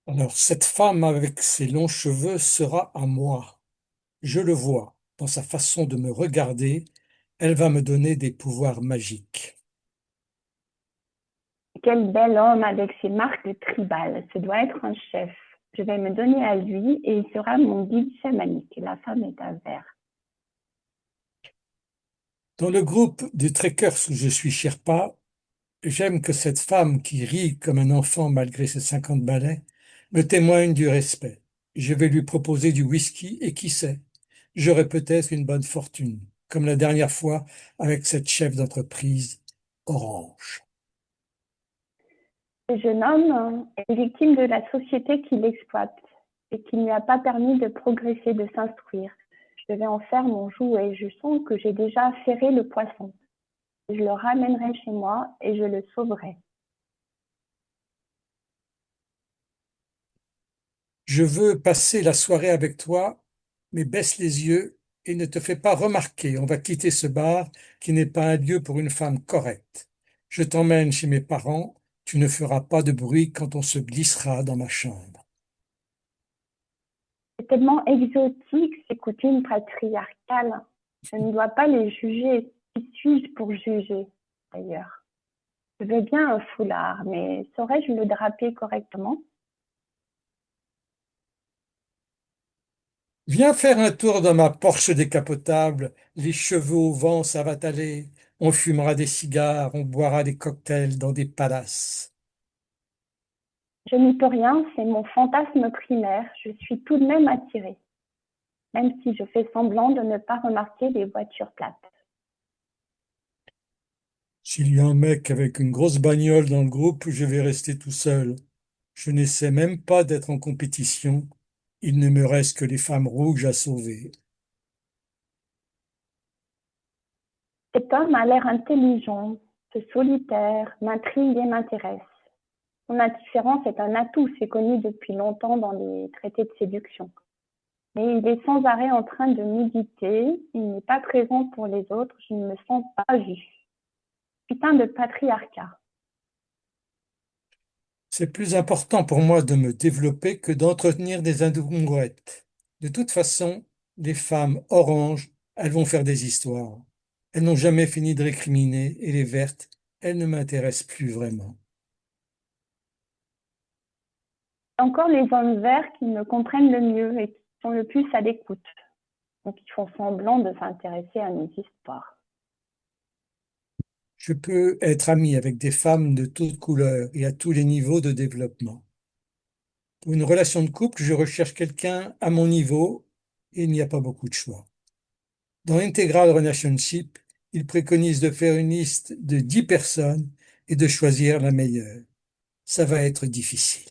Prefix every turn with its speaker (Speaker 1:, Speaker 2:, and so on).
Speaker 1: Alors, cette femme avec ses longs cheveux sera à moi. Je le vois dans sa façon de me regarder. Elle va me donner des pouvoirs magiques.
Speaker 2: Quel bel homme avec ses marques tribales. Ce doit être un chef. Je vais me donner à lui et il sera mon guide chamanique. La femme est un verre.
Speaker 1: Dans le groupe des trekkers où je suis Sherpa, j'aime que cette femme qui rit comme un enfant malgré ses 50 balais me témoigne du respect. Je vais lui proposer du whisky et qui sait, j'aurai peut-être une bonne fortune, comme la dernière fois avec cette chef d'entreprise Orange.
Speaker 2: Ce jeune homme est victime de la société qui l'exploite et qui ne lui a pas permis de progresser, de s'instruire. Je vais en faire mon jouet. Je sens que j'ai déjà ferré le poisson. Je le ramènerai chez moi et je le sauverai.
Speaker 1: Je veux passer la soirée avec toi, mais baisse les yeux et ne te fais pas remarquer. On va quitter ce bar qui n'est pas un lieu pour une femme correcte. Je t'emmène chez mes parents. Tu ne feras pas de bruit quand on se glissera dans ma chambre.
Speaker 2: C'est tellement exotique, ces coutumes patriarcales. Je ne dois pas les juger. Qui suis-je pour juger, d'ailleurs? Je veux bien un foulard, mais saurais-je le draper correctement?
Speaker 1: Viens faire un tour dans ma Porsche décapotable. Les cheveux au vent, ça va t'aller. On fumera des cigares, on boira des cocktails dans des palaces.
Speaker 2: Je n'y peux rien, c'est mon fantasme primaire. Je suis tout de même attirée, même si je fais semblant de ne pas remarquer les voitures plates.
Speaker 1: S'il y a un mec avec une grosse bagnole dans le groupe, je vais rester tout seul. Je n'essaie même pas d'être en compétition. Il ne me reste que les femmes rouges à sauver.
Speaker 2: Cet homme a l'air intelligent, ce solitaire, m'intrigue et m'intéresse. Son indifférence est un atout, c'est connu depuis longtemps dans les traités de séduction. Mais il est sans arrêt en train de méditer, il n'est pas présent pour les autres, je ne me sens pas vue. Putain de patriarcat.
Speaker 1: C'est plus important pour moi de me développer que d'entretenir des amourette. De toute façon, les femmes oranges, elles vont faire des histoires. Elles n'ont jamais fini de récriminer et les vertes, elles ne m'intéressent plus vraiment.
Speaker 2: Encore les hommes verts qui me comprennent le mieux et qui sont le plus à l'écoute, donc ils font semblant de s'intéresser à nos histoires.
Speaker 1: Je peux être ami avec des femmes de toutes couleurs et à tous les niveaux de développement. Pour une relation de couple, je recherche quelqu'un à mon niveau et il n'y a pas beaucoup de choix. Dans Integral Relationship, il préconise de faire une liste de 10 personnes et de choisir la meilleure. Ça va être difficile.